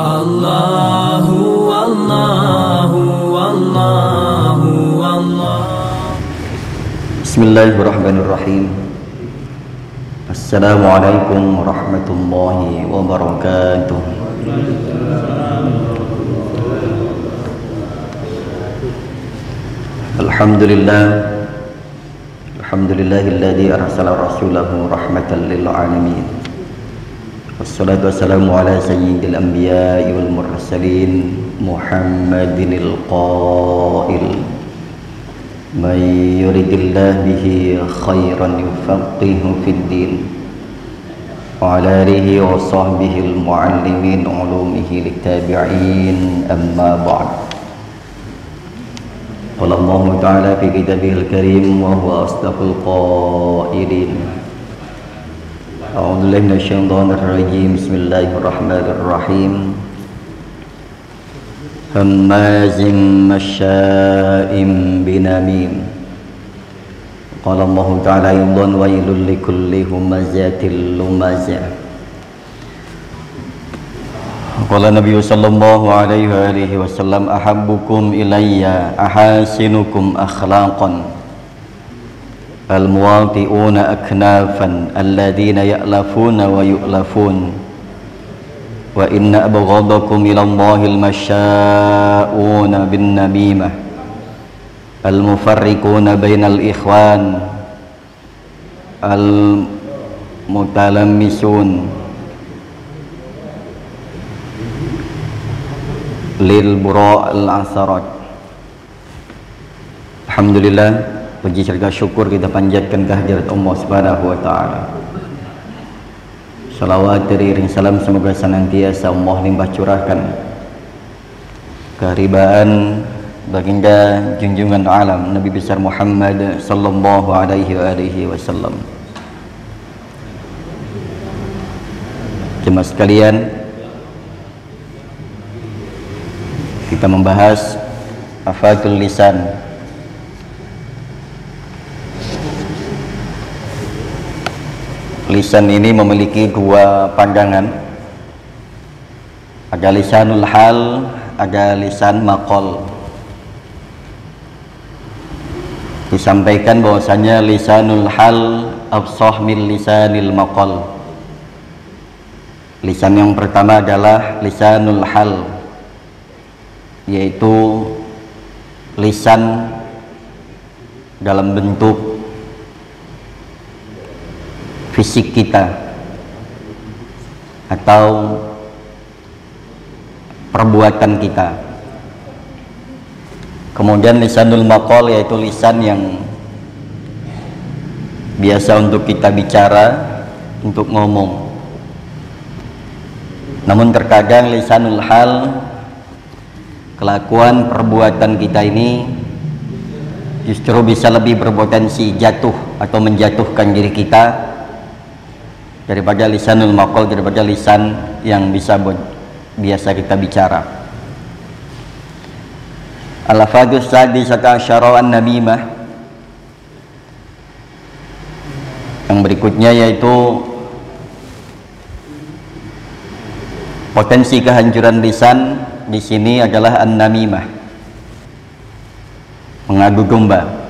Allahu Allahu Allahu Allah. Bismillahirrahmanirrahim. Assalamualaikum warahmatullahi wabarakatuh. Alhamdulillahilladzi arsala rasulahu rahmatan lil alamin. Wassalatu wassalamu ala sayyidil anbiya'i wal mursalin Muhammadinil qail man yuridillahu bihi khairan yufaqihu fid din wa ala alihi wa sahbihi al muallimin ulumihi littabi'in amma ba'd. Qala Allah ta'ala fi kitabihil karim wa huwa asdaqul qailin. A'udzu billahi minasyaitonir rajim. Bismillahirrahmanirrahim. Hammazim masya'im binamim. Qala Allah ta'ala aidan wailul likulli humazatil lumazah. Qala Nabi sallallahu alaihi wasallam ahabbukum ilayya ahasinukum akhlaqan al-muwati'una aknafan alladhina ya'lafuna wa yu'lafun wa inna abghadakum ila Allahi al-masya'una bin namimah al-mufarriquna bainal ikhwan al-mutalammisun lil bura' al-asarat. Alhamdulillah, puji serta syukur kita panjatkan kehadirat Allah Subhanahu wa taala. Salawat teriring salam semoga senantiasa Allah limpah curahkan keharibaan baginda junjungan alam Nabi besar Muhammad sallallahu alaihi wasallam. Jemaah sekalian, kita membahas afatul lisan. Lisan ini memiliki dua pandangan, ada lisanul hal, ada lisan maqal. Disampaikan bahwasanya lisanul hal afsah min lisanil maqal. Lisan yang pertama adalah lisanul hal, yaitu lisan dalam bentuk fisik kita atau perbuatan kita. Kemudian lisanul maqal, yaitu lisan yang biasa untuk kita bicara, untuk ngomong. Namun terkadang lisanul hal, kelakuan perbuatan kita ini justru bisa lebih berpotensi jatuh atau menjatuhkan diri kita daripada lisanul maqal, daripada lisan yang biasa kita bicara. Al-lafadus sadisata asyara an-namimah. Yang berikutnya yaitu potensi kehancuran lisan di sini adalah an-namimah, mengadu domba.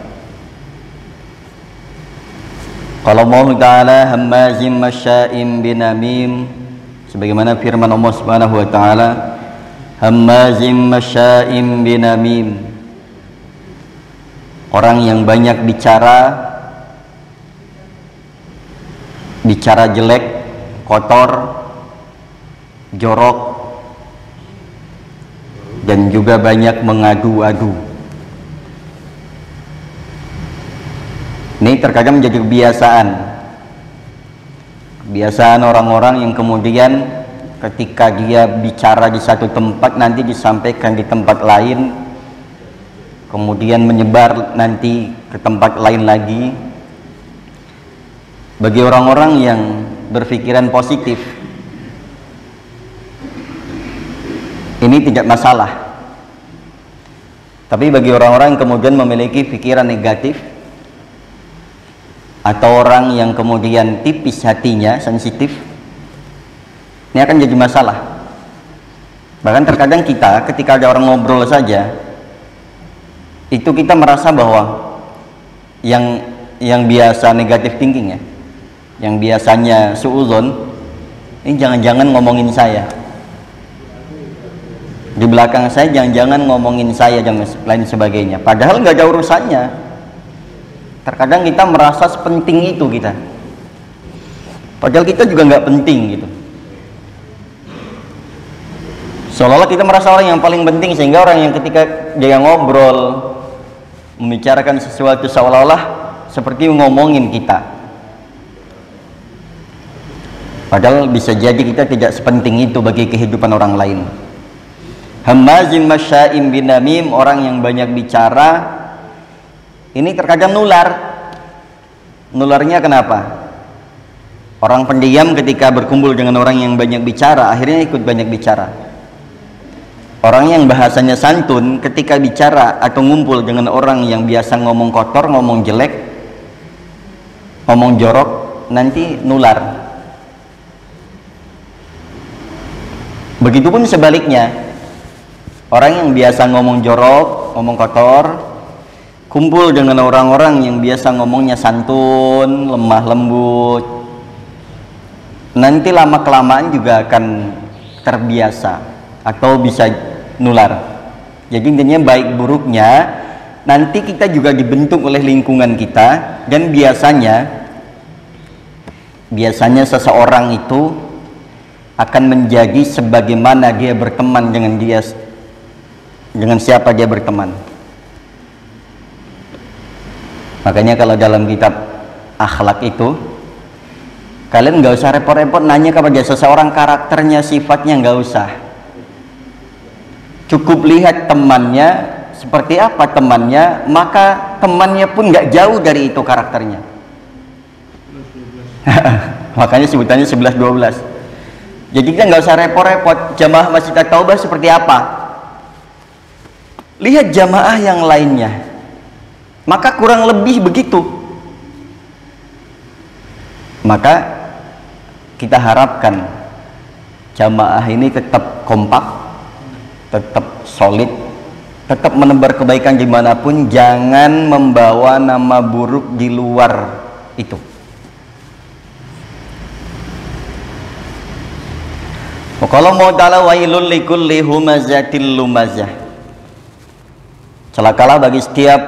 Qala Allah Ta'ala hammazim masya'im binamim, sebagaimana firman Allah Subhanahu wa taala, hammazim masya'im binamim, orang yang banyak bicara jelek, kotor, jorok, dan juga banyak mengadu-adu. Ini terkadang menjadi kebiasaan orang-orang yang kemudian ketika dia bicara di satu tempat nanti disampaikan di tempat lain, kemudian menyebar nanti ke tempat lain lagi. Bagi orang-orang yang berpikiran positif, ini tidak masalah. Tapi bagi orang-orang yang kemudian memiliki pikiran negatif, atau orang yang kemudian tipis hatinya, sensitif, ini akan jadi masalah. Bahkan terkadang kita ketika ada orang ngobrol saja, itu kita merasa bahwa yang biasa negatif thinking ya, yang biasanya suudzon, ini jangan-jangan ngomongin saya, di belakang saya jangan-jangan ngomongin saya dan lain sebagainya. Padahal nggak ada urusannya. Terkadang kita merasa sepenting itu kita, padahal kita juga nggak penting gitu. Seolah-olah kita merasa orang yang paling penting, sehingga orang yang ketika dia ngobrol membicarakan sesuatu seolah-olah seperti ngomongin kita, padahal bisa jadi kita tidak sepenting itu bagi kehidupan orang lain. Hammazin masya'im binamim, orang yang banyak bicara ini terkadang nular. Nularnya kenapa? Orang pendiam ketika berkumpul dengan orang yang banyak bicara akhirnya ikut banyak bicara. Orang yang bahasanya santun ketika bicara atau ngumpul dengan orang yang biasa ngomong kotor, ngomong jelek, ngomong jorok, nanti nular. Begitupun sebaliknya, orang yang biasa ngomong jorok, ngomong kotor, kumpul dengan orang-orang yang biasa ngomongnya santun, lemah lembut, nanti lama-kelamaan juga akan terbiasa atau bisa nular. Jadi intinya baik buruknya nanti kita juga dibentuk oleh lingkungan kita, dan biasanya seseorang itu akan menjadi sebagaimana dia berteman dengan siapa dia berteman. Makanya kalau dalam kitab akhlak itu, kalian nggak usah repot-repot nanya kepada seseorang karakternya, sifatnya, nggak usah. Cukup lihat temannya seperti apa temannya, maka temannya pun nggak jauh dari itu karakternya. Makanya sebutannya 11-12. Jadi kita nggak usah repot-repot. Jamaah Masjid At-Taubah seperti apa? Lihat jamaah yang lainnya, maka kurang lebih begitu. Maka kita harapkan jamaah ini tetap kompak, tetap solid, tetap menebar kebaikan dimanapun, jangan membawa nama buruk di luar itu. Kalau mau ta'ala wailul likulli humazatil lumazah, celakalah bagi setiap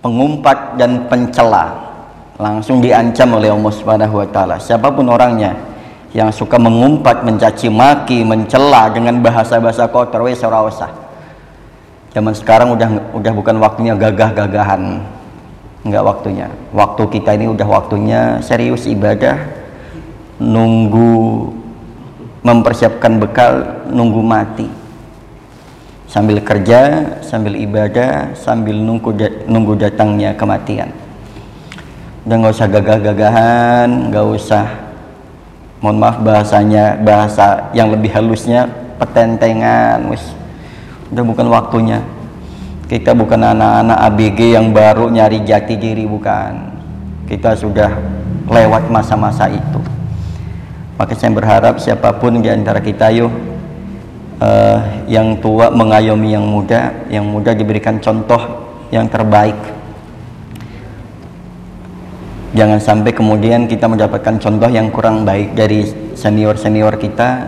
pengumpat dan pencela. Langsung diancam oleh Allah Subhanahu wa taala. Siapapun orangnya yang suka mengumpat, mencaci maki, mencela dengan bahasa-bahasa kotor, wes ora usah. Zaman sekarang udah bukan waktunya gagah-gagahan. Enggak waktunya. Waktu kita ini udah waktunya serius ibadah, nunggu mempersiapkan bekal, nunggu mati. Sambil kerja, sambil ibadah, sambil nunggu datangnya kematian. Udah nggak usah gagah-gagahan, nggak usah, mohon maaf bahasa yang lebih halusnya, petentengan. Udah bukan waktunya. Kita bukan anak-anak ABG yang baru nyari jati diri, bukan. Kita sudah lewat masa-masa itu. Maka saya berharap siapapun di antara kita, yuk yang tua mengayomi yang muda diberikan contoh yang terbaik. Jangan sampai kemudian kita mendapatkan contoh yang kurang baik dari senior-senior kita.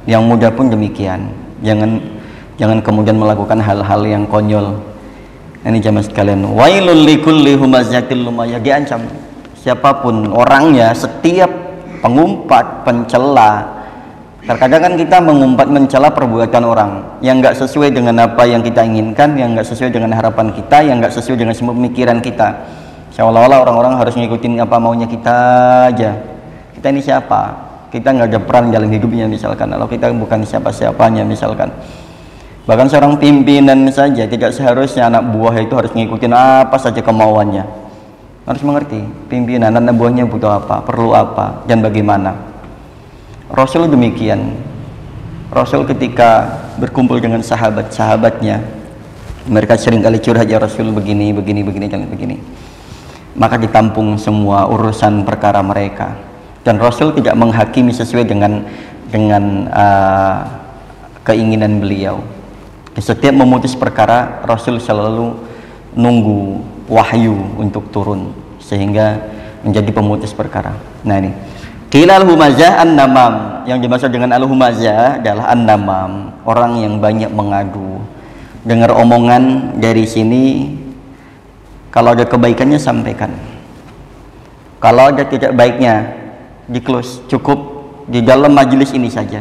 Yang muda pun demikian. Jangan kemudian melakukan hal-hal yang konyol. Ini jamaah sekalian, wailul likulli humazatil lumazah, diancam siapapun orangnya, setiap pengumpat, pencela. Terkadang kan kita mengumpat, mencela perbuatan orang yang nggak sesuai dengan apa yang kita inginkan, yang nggak sesuai dengan harapan kita, yang nggak sesuai dengan semua pemikiran kita. Seolah-olah orang-orang harus ngikutin apa maunya kita aja. Kita ini siapa? Kita nggak ada peran dalam hidupnya misalkan. Kalau kita bukan siapa-siapanya misalkan. Bahkan seorang pimpinan saja tidak seharusnya anak buah itu harus ngikutin apa saja kemauannya. Harus mengerti pimpinan, anak buahnya butuh apa, perlu apa, dan bagaimana. Rasul demikian. Rasul ketika berkumpul dengan sahabat-sahabatnya, mereka seringkali curhat, ya Rasul begini dan begini. Maka ditampung semua urusan perkara mereka. Dan Rasul tidak menghakimi sesuai dengan keinginan beliau. Setiap memutus perkara, Rasul selalu nunggu wahyu untuk turun sehingga menjadi pemutus perkara. Nah ini qila al-humazah an-namam, yang dimaksud dengan al-humazah adalah an-namam, orang yang banyak mengadu. Dengar omongan dari sini, kalau ada kebaikannya sampaikan, kalau ada tidak baiknya di close, cukup di dalam majelis ini saja,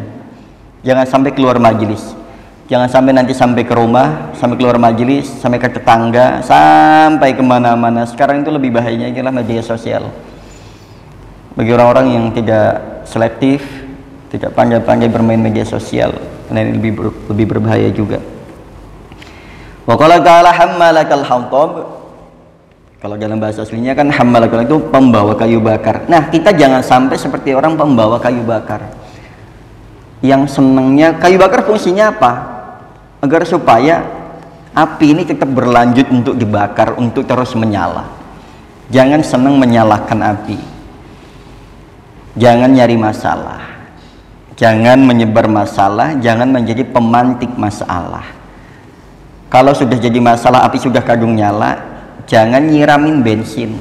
jangan sampai keluar majelis. Jangan sampai nanti sampai ke rumah, sampai keluar majelis, sampai ke tetangga, sampai kemana-mana. Sekarang itu lebih bahayanya adalah media sosial. Bagi orang-orang yang tidak selektif, tidak pandai-pandai bermain media sosial, nah ini lebih berbahaya juga. Wa qala ta'ala hammalakal hatab. Kalau dalam bahasa aslinya kan hammalakal itu pembawa kayu bakar. Nah, kita jangan sampai seperti orang pembawa kayu bakar. Yang senangnya kayu bakar fungsinya apa? Agar supaya api ini tetap berlanjut untuk dibakar, untuk terus menyala. Jangan senang menyalakan api, jangan nyari masalah, jangan menyebar masalah, jangan menjadi pemantik masalah. Kalau sudah jadi masalah, api sudah kadung nyala, jangan nyiramin bensin,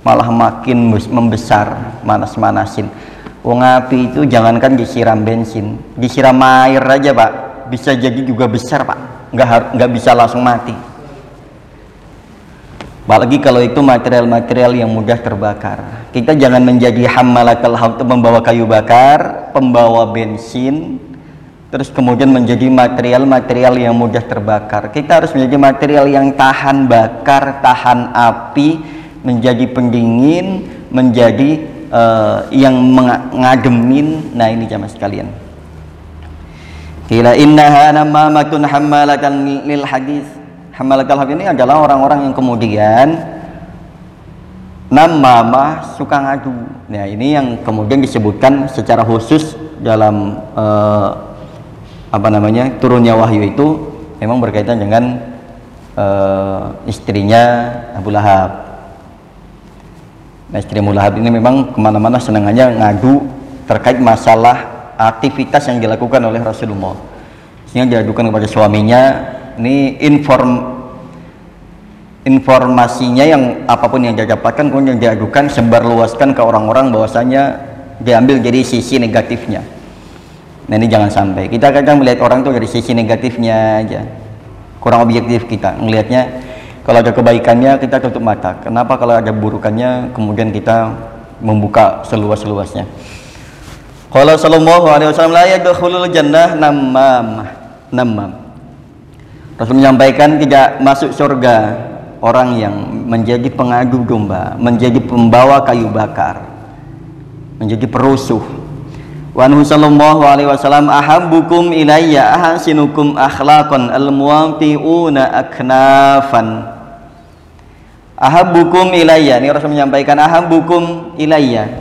malah makin membesar, manas-manasin. Wong api itu jangankan disiram bensin, disiram air aja Pak, bisa jadi juga besar Pak, nggak bisa langsung mati. Apalagi kalau itu material-material yang mudah terbakar. Kita jangan menjadi hammalakal hatab, membawa kayu bakar, pembawa bensin, terus kemudian menjadi material-material yang mudah terbakar. Kita harus menjadi material yang tahan bakar, tahan api, menjadi pendingin, menjadi yang mengademin. Nah ini jamaah sekalian, qila innaha namamatun hammalatan lil hadis. Hammalakal hadis ini adalah orang-orang yang kemudian namamah, suka ngadu. Nah ini yang kemudian disebutkan secara khusus dalam turunnya wahyu itu memang berkaitan dengan istrinya Abu Lahab. Nah, istri Abu Lahab ini memang kemana-mana senangannya ngadu terkait masalah aktivitas yang dilakukan oleh Rasulullah, sehingga diadukan kepada suaminya. Ini informasinya yang apapun yang dia dapatkan kemudian diadukan, sebarluaskan ke orang-orang bahwasanya diambil jadi sisi negatifnya. Nah ini jangan sampai. Kita kadang melihat orang tuh dari sisi negatifnya aja, kurang objektif kita melihatnya. Kalau ada kebaikannya kita tutup mata. Kenapa kalau ada burukannya kemudian kita membuka seluas-luasnya? Qala sallallahu alaihi wasallam la yadkhulul jannah namam. Rasul menyampaikan tidak masuk surga orang yang menjadi pengadu domba, menjadi pembawa kayu bakar, menjadi perusuh. Wa anhu sallallahu alaihi wasallam ahabbukum ilayya ahsinukum akhlaqan al-muwati'una aknafan. Ahabbukum ilayya, ini Rasul menyampaikan ahabbukum ilayya,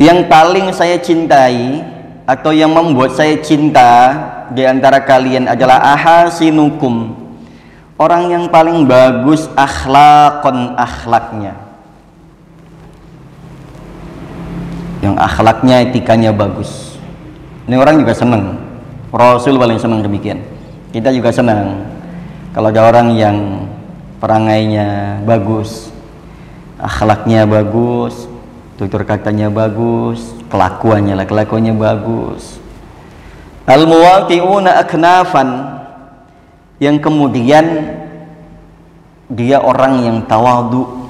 yang paling saya cintai atau yang membuat saya cinta di antara kalian adalah ahasinukum, orang yang paling bagus akhlakon, akhlaknya, yang akhlaknya, etikanya bagus. Ini orang juga senang, Rasul paling senang demikian. Kita juga senang kalau ada orang yang perangainya bagus, akhlaknya bagus, tutur katanya bagus, kelakuannya bagus. Al-muwati'una aknafan, yang kemudian dia orang yang tawadhu,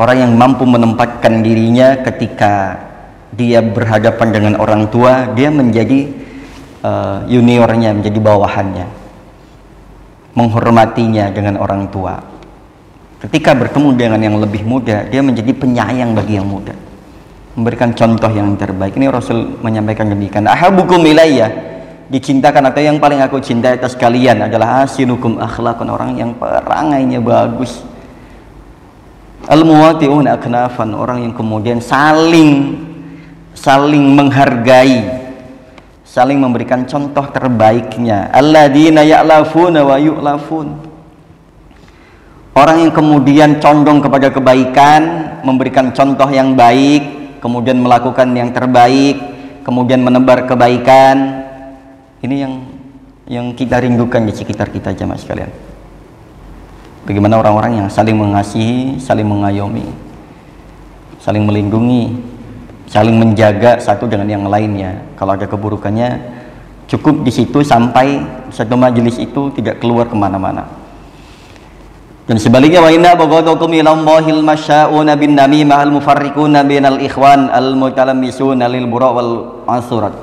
orang yang mampu menempatkan dirinya ketika dia berhadapan dengan orang tua, dia menjadi juniornya, menjadi bawahannya, menghormatinya dengan orang tua. Ketika bertemu dengan yang lebih muda, dia menjadi penyayang bagi yang muda, memberikan contoh yang terbaik. Ini Rasul menyampaikan demikian. Ahabbukum ilayya, dicintakan atau yang paling aku cintai atas kalian adalah asinukum akhlaqan, orang yang perangainya bagus. Al-muwati'un aknafan, orang yang kemudian saling menghargai, saling memberikan contoh terbaiknya. Alladzina ya'lafuna wa yu'lafun, orang yang kemudian condong kepada kebaikan, memberikan contoh yang baik, kemudian melakukan yang terbaik, kemudian menebar kebaikan. Ini yang kita rindukan di sekitar kita, jemaah sekalian. Bagaimana orang-orang yang saling mengasihi, saling mengayomi, saling melindungi, saling menjaga satu dengan yang lainnya. Kalau ada keburukannya, cukup di situ sampai satu majelis itu tidak keluar kemana-mana. Dan sebaliknya, wa inna baghadakum ila Allahil masya'una bin namimah al mufarriquna bainal ikhwan al mutalammisuna lil bura wal asurat.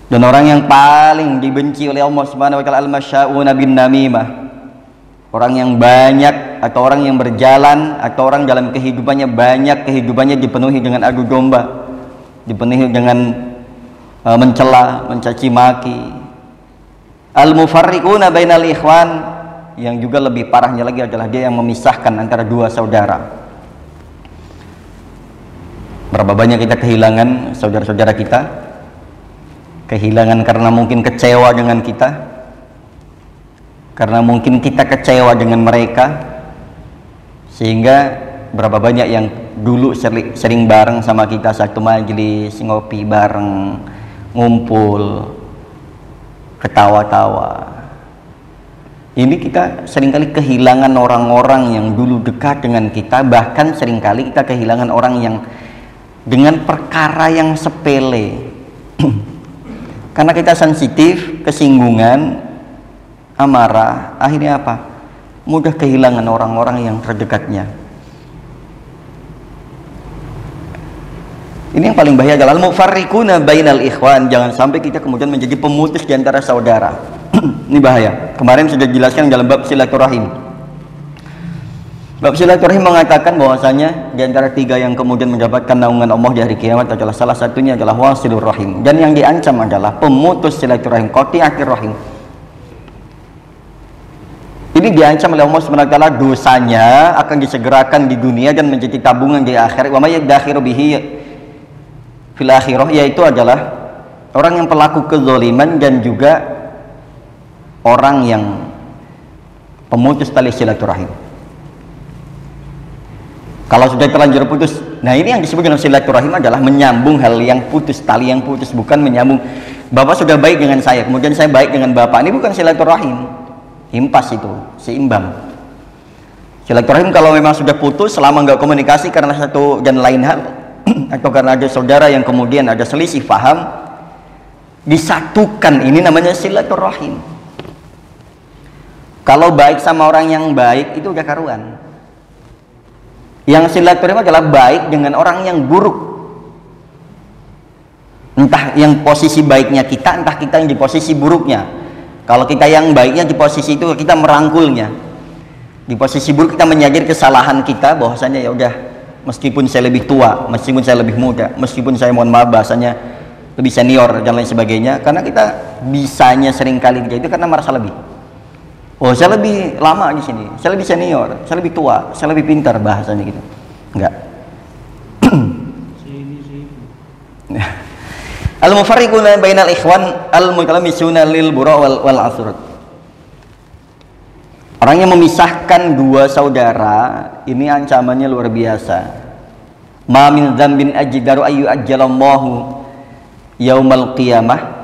Dan orang yang paling dibenci oleh Allah Subhanahu wa taala al masya'una bin namimah, orang yang banyak atau orang yang berjalan atau orang dalam kehidupannya banyak, kehidupannya dipenuhi dengan adu domba, dipenuhi dengan mencela, mencaci maki. Al mufarriquna bainal ikhwan, yang juga lebih parahnya lagi adalah dia yang memisahkan antara dua saudara. Berapa banyak kita kehilangan saudara-saudara kita, kehilangan karena mungkin kecewa dengan kita, karena mungkin kita kecewa dengan mereka, sehingga berapa banyak yang dulu sering bareng sama kita satu majelis, ngopi bareng, ngumpul, ketawa-tawa. Ini kita seringkali kehilangan orang-orang yang dulu dekat dengan kita, bahkan seringkali kita kehilangan orang yang dengan perkara yang sepele. Karena kita sensitif, kesinggungan, amarah, akhirnya apa? Mudah kehilangan orang-orang yang terdekatnya. Ini yang paling bahaya adalah al-mufarriquna bainal ikhwan. Jangan sampai kita kemudian menjadi pemutus di antara saudara. Ini bahaya. Kemarin sudah dijelaskan dalam bab silaturahim. Bab silaturahim mengatakan bahwasanya di antara tiga yang kemudian mendapatkan naungan Allah di hari kiamat adalah salah satunya adalah wasilur rahim, dan yang diancam adalah pemutus silaturahim, qati'atir rahim. Ini diancam oleh Allah SWT, dosanya akan disegerakan di dunia dan menjadi tabungan di akhirat. Wa may yadakhiru bihi fil akhirah, yaitu adalah orang yang pelaku kezaliman dan juga orang yang pemutus tali silaturahim. Kalau sudah terlanjur putus, nah ini yang disebut dengan silaturahim adalah menyambung hal yang putus, tali yang putus, bukan menyambung. Bapak sudah baik dengan saya, kemudian saya baik dengan bapak, ini bukan silaturahim. Impas itu, seimbang. Silaturahim kalau memang sudah putus, selama nggak komunikasi karena satu dan lain hal, atau karena ada saudara yang kemudian ada selisih paham, disatukan, ini namanya silaturahim. Kalau baik sama orang yang baik itu udah karuan. Yang silaturahim adalah baik dengan orang yang buruk. Entah yang posisi baiknya kita, entah kita yang di posisi buruknya. Kalau kita yang baiknya di posisi itu kita merangkulnya. Di posisi buruk kita menyadari kesalahan kita, bahwasanya ya udah, meskipun saya lebih tua, meskipun saya lebih muda, meskipun saya mohon maaf bahasanya lebih senior dan lain sebagainya, karena kita bisanya seringkali itu karena merasa lebih. Oh, saya lebih lama di sini, saya lebih senior, saya lebih tua, saya lebih pintar, bahasanya gitu. Enggak. Al-mufarriquna bainal ikhwan al-mutalammisuna lil bura wal asrat. Orang yang memisahkan dua saudara, ini ancamannya luar biasa. Ma min dzambin ajdaru ayyu ajjalallahu yaumal qiyamah.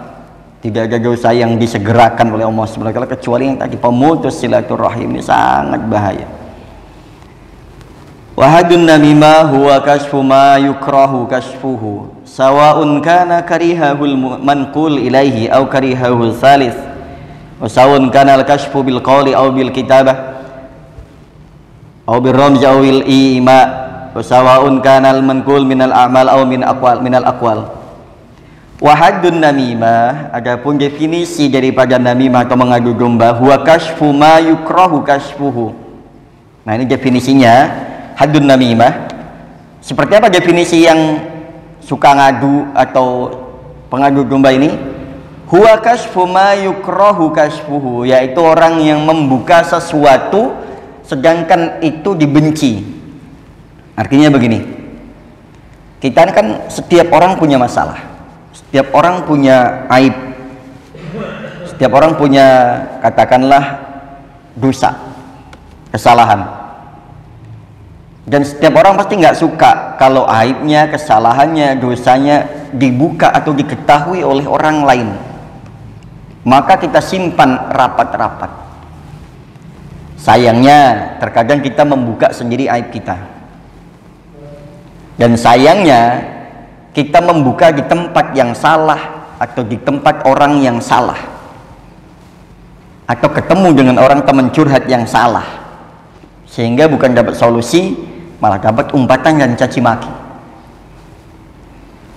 Tidak ada dosa yang disegerakan oleh Allah SWT kecuali yang tadi, pemutus silaturahim. Ini sangat bahaya. Wahadun namimah huwa kashfu ma yukrahu kashfuhu sawa'un kana karihahul manqul ilaihi aw karihahul salis wa sawa'un kana al-kashfu bil qawli aw bil kitabah aw bil ramzi aw bil ima wa sawa'un kana al-manqul minal a'mal aw minal aqwal. Wahadun namimah, adapun definisi daripada namimah atau mengadu domba, huwa kashfu ma yukrahu kashfuhu. Nah, ini definisinya. Hadun namimah, seperti apa definisi yang suka ngadu atau pengadu domba ini? Huwa kashfu ma yukrahu kashfuhu, yaitu orang yang membuka sesuatu sedangkan itu dibenci. Artinya begini, kita kan setiap orang punya masalah, setiap orang punya aib, setiap orang punya katakanlah dosa, kesalahan. Dan setiap orang pasti nggak suka kalau aibnya, kesalahannya, dosanya dibuka atau diketahui oleh orang lain. Maka kita simpan rapat-rapat. Sayangnya terkadang kita membuka sendiri aib kita. Dan sayangnya kita membuka di tempat yang salah atau di tempat orang yang salah. Atau ketemu dengan orang teman curhat yang salah. Sehingga bukan dapat solusi, malah dapat umpatan dan caci maki.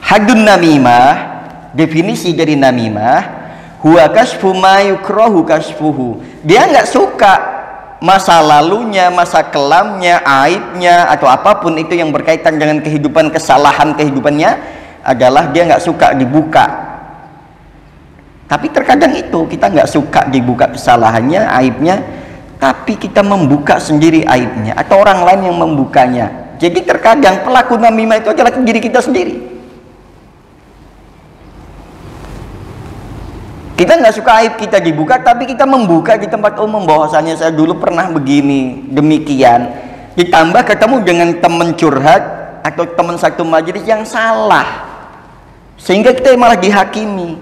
Hadun namimah, definisi dari namimah, huwa kasfu ma yukrahu kasfuhu. Dia nggak suka masa lalunya, masa kelamnya, aibnya atau apapun itu yang berkaitan dengan kehidupan, kesalahan kehidupannya adalah dia nggak suka dibuka. Tapi terkadang itu kita nggak suka dibuka kesalahannya, aibnya, tapi kita membuka sendiri aibnya atau orang lain yang membukanya. Jadi terkadang pelaku namimah itu adalah diri kita sendiri. Kita nggak suka aib kita dibuka, tapi kita membuka di tempat umum bahwasanya saya dulu pernah begini, demikian. Ditambah ketemu dengan teman curhat atau teman satu majelis yang salah, sehingga kita malah dihakimi.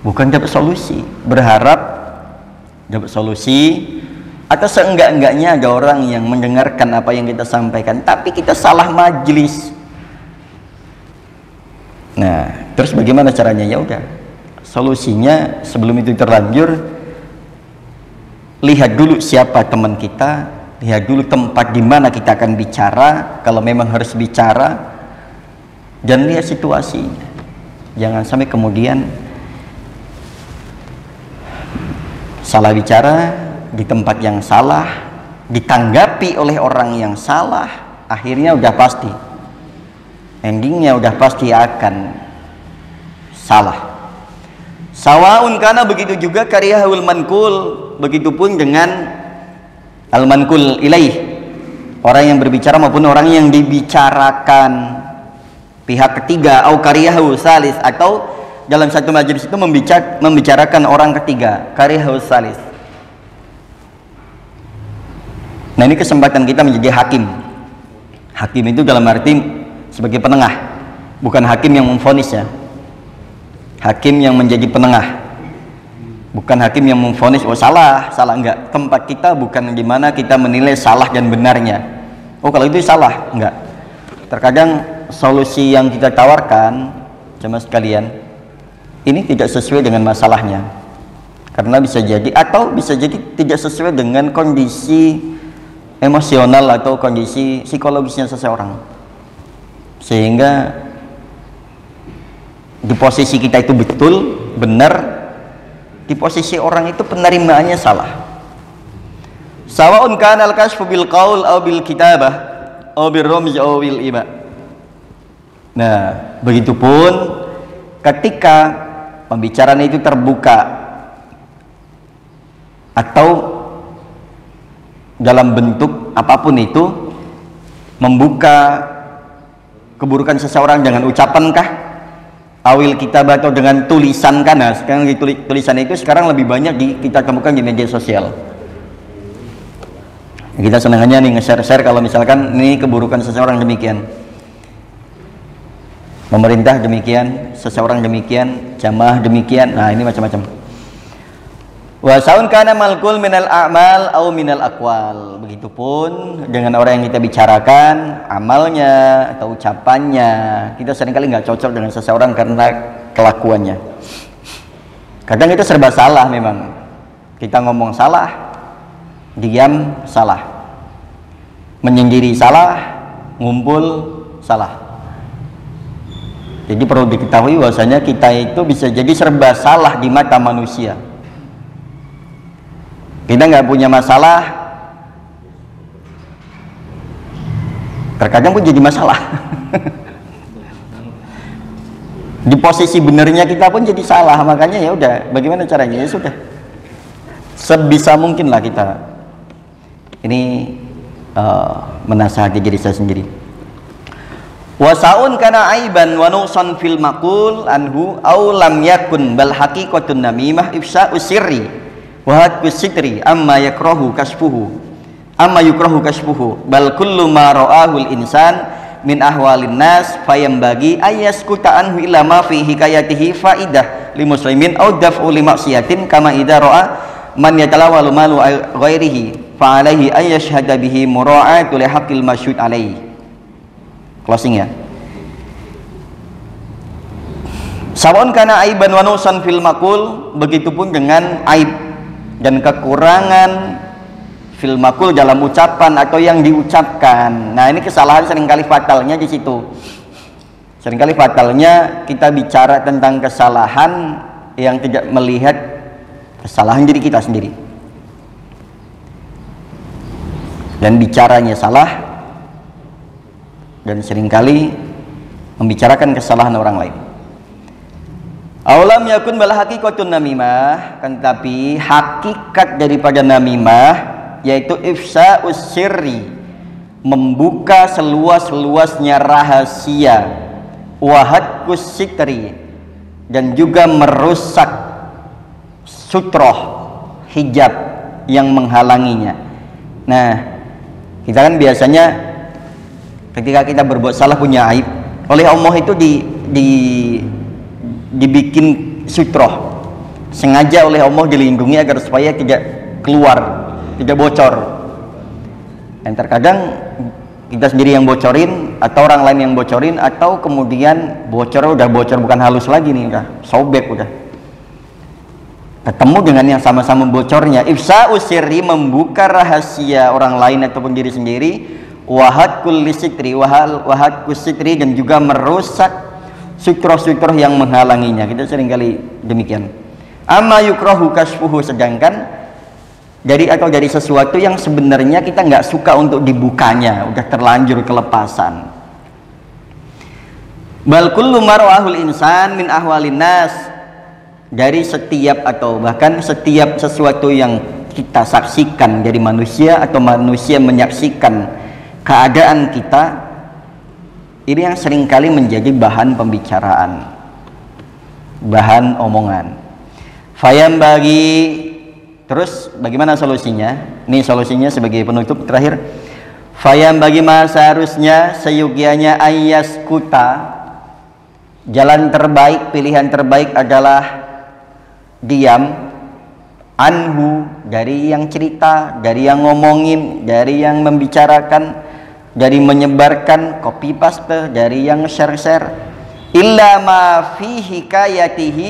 Bukan dapat solusi, berharap dapat solusi, atau seenggak-enggaknya ada orang yang mendengarkan apa yang kita sampaikan, tapi kita salah majelis. Nah, terus bagaimana caranya? Ya udah, solusinya sebelum itu terlanjur, lihat dulu siapa teman kita, lihat dulu tempat di mana kita akan bicara kalau memang harus bicara, dan lihat situasinya. Jangan sampai kemudian salah bicara di tempat yang salah, ditanggapi oleh orang yang salah, akhirnya udah pasti endingnya udah pasti akan salah. Sawaun, karena begitu juga karihahul mankul, begitupun dengan al mankul ilaih, orang yang berbicara maupun orang yang dibicarakan, pihak ketiga, au kariyahu salis, atau dalam satu majelis itu membicarakan orang ketiga, kariyahu salis. Nah, ini kesempatan kita menjadi hakim. Hakim itu dalam arti sebagai penengah, bukan hakim yang memvonis ya. Hakim yang menjadi penengah, bukan hakim yang memvonis oh salah enggak. Tempat kita bukan di mana kita menilai salah dan benarnya. Oh kalau itu salah, enggak. Terkadang solusi yang kita tawarkan, jemaah sekalian, ini tidak sesuai dengan masalahnya, karena bisa jadi atau bisa jadi tidak sesuai dengan kondisi emosional atau kondisi psikologisnya seseorang, sehingga di posisi kita itu betul, benar, di posisi orang itu penerimaannya salah. Sawaun kana al-kashfu bil qaul aw bil kitabah aw bil ramz aw bil iba. Nah, begitupun ketika pembicaraan itu terbuka atau dalam bentuk apapun itu, membuka keburukan seseorang dengan ucapankah, awil kitabah atau dengan tulisan, karena sekarang tulisan itu sekarang lebih banyak kita temukan di media sosial. Kita senangannya nih nge-share kalau misalkan ini keburukan seseorang demikian, pemerintah demikian, seseorang demikian, jamaah demikian. Nah, ini macam-macam. Wa saun kana malkul minal a'mal au minal aqwal. Begitupun dengan orang yang kita bicarakan, amalnya atau ucapannya. Kita seringkali nggak cocok dengan seseorang karena kelakuannya. Kadang itu serba salah memang. Kita ngomong salah, diam salah, menyendiri salah, ngumpul salah. Jadi perlu diketahui bahwasanya kita itu bisa jadi serba salah di mata manusia. Kita nggak punya masalah, terkadang pun jadi masalah. Di posisi benernya kita pun jadi salah, makanya ya udah, bagaimana caranya? Ya sudah, sebisa mungkin lah kita ini menasihati diri saya sendiri. Wasaun kana aiban wa nuqsan fil maqul anhu aw lam yakun bal haqiqatun namimah ifsa'u sirri wa hadku sitri amma yakrahu kasfuhu amma yukrahu kashfuhu bal kullu ma ra'ahul insan min ahwalin nas fayambagi ayaskuta anhu illa ma fi hikayatihi faidah li muslimin aw daf'u li maksiatin kama idza ra'a man yatalawalu malu ghairihi fa alaihi ayashhada bihi mura'atu li haqqil masyhud alaihi. Closing ya. Sawon kana aiban wa nusan fil maqul, begitupun dengan aib dan kekurangan fil maqul dalam ucapan atau yang diucapkan. Nah, ini kesalahan seringkali fatalnya di situ. Seringkali fatalnya kita bicara tentang kesalahan yang tidak melihat kesalahan diri kita sendiri. Dan bicaranya salah dan seringkali membicarakan kesalahan orang lain. Aulam yakun bal haqiqatun namimah, kan tapi hakikat daripada namimah yaitu ifsa'us sirri, membuka seluas-luasnya rahasia, wahadkus sitri, dan juga merusak sutroh, hijab yang menghalanginya. Nah, kita kan biasanya ketika kita berbuat salah punya aib, oleh Allah itu dibikin sutroh, sengaja oleh Allah dilindungi agar supaya tidak keluar, tidak bocor. Dan terkadang kita sendiri yang bocorin atau orang lain yang bocorin, atau kemudian bocor udah bocor bukan halus lagi nih, udah sobek, udah ketemu dengan yang sama-sama bocornya. Ifsa'us sirri, membuka rahasia orang lain ataupun diri sendiri, wahad kulli sitri, wahad kusitri, dan juga merusak sutroh-sutroh yang menghalanginya. Kita seringkali demikian. Amma yukrahu kashfuhu, sedangkan dari sesuatu yang sebenarnya kita nggak suka untuk dibukanya, udah terlanjur kelepasan. Bal kullu marwahul insan min ahwalin nas, dari setiap atau bahkan setiap sesuatu yang kita saksikan dari manusia atau manusia menyaksikan keadaan kita, ini yang seringkali menjadi bahan pembicaraan, bahan omongan. Fayam bagi, terus bagaimana solusinya? Ini solusinya sebagai penutup terakhir. Fayam bagi, seharusnya seyugianya ayas kuta, jalan terbaik, pilihan terbaik adalah diam, anhu, dari yang cerita, dari yang ngomongin, dari yang membicarakan, dari menyebarkan, copy paste, dari yang share-share. Illa ma fi hikayatihi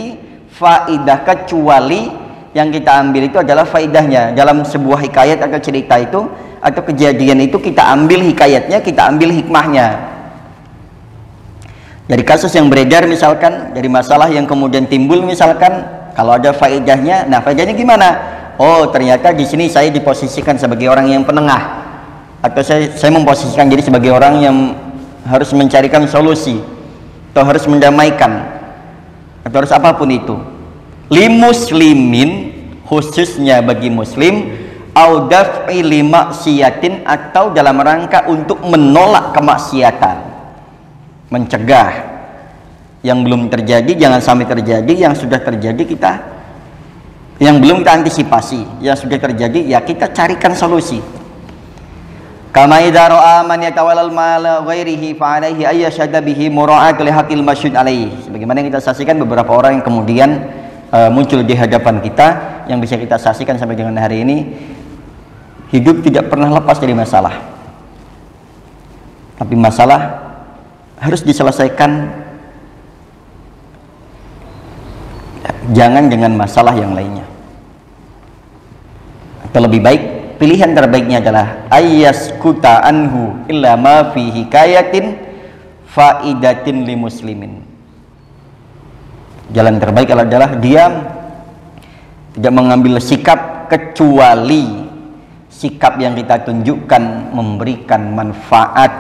faidah, kecuali yang kita ambil itu adalah faidahnya. Dalam sebuah hikayat atau cerita itu atau kejadian itu, kita ambil hikayatnya, kita ambil hikmahnya. Dari kasus yang beredar misalkan, dari masalah yang kemudian timbul misalkan, kalau ada faedahnya, nah faedahnya gimana? Oh, ternyata di sini saya diposisikan sebagai orang yang penengah, atau saya memposisikan diri sebagai orang yang harus mencarikan solusi, atau harus mendamaikan, atau harus apapun itu. Li muslimin, khususnya bagi muslim, au daf'i li maksiatin, atau dalam rangka untuk menolak kemaksiatan, mencegah yang belum terjadi jangan sampai terjadi, yang sudah terjadi kita, yang belum kita antisipasi, yang sudah terjadi ya kita carikan solusi. Kama idza ra'a man yatawallal mala ghairihi fa alaihi ayyashhada bihi mura'at li haqqil masyhud alaihi. Sebagaimana yang kita saksikan beberapa orang yang kemudian muncul di hadapan kita, yang bisa kita saksikan sampai dengan hari ini, hidup tidak pernah lepas dari masalah. Tapi masalah harus diselesaikan, jangan dengan masalah yang lainnya. Atau lebih baik, pilihan terbaiknya adalah ayyaskuta anhu illa ma fi hikayatin faidatin li muslimin. Jalan terbaik adalah diam, tidak mengambil sikap kecuali sikap yang kita tunjukkan memberikan manfaat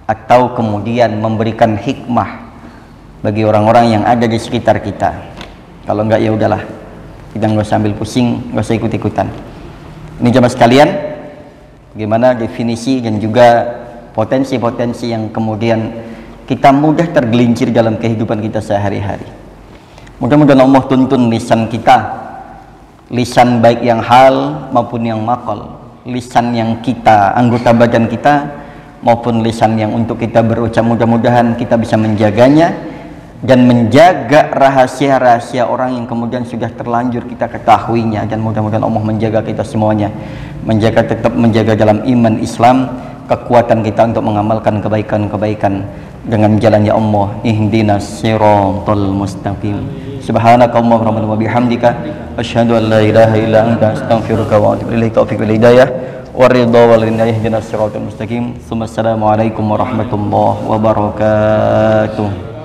atau kemudian memberikan hikmah bagi orang-orang yang ada di sekitar kita. Kalau enggak ya udahlah, kita nggak usah ambil pusing, nggak usah ikut-ikutan. Ini jamaah sekalian, bagaimana definisi dan juga potensi-potensi yang kemudian kita mudah tergelincir dalam kehidupan kita sehari-hari. Mudah-mudahan Allah tuntun lisan kita, lisan baik yang hal maupun yang maqal, lisan yang kita, anggota badan kita, maupun lisan yang untuk kita berucap. Mudah-mudahan kita bisa menjaganya dan menjaga rahasia-rahasia orang yang kemudian sudah terlanjur kita ketahuinya, dan mudah-mudahan Allah menjaga kita semuanya, tetap menjaga dalam iman Islam, kekuatan kita untuk mengamalkan kebaikan-kebaikan dengan jalan ya Allah. Ihdinas siratal mustaqim. Subhanakallahumma wa bihamdika asyhadu an la ilaha illa anta astaghfiruka wa atubu ilaika. Taufiq wal hidayah waridha wal inayah. Ihdinas siratal mustaqim. Assalamualaikum warahmatullahi wabarakatuh.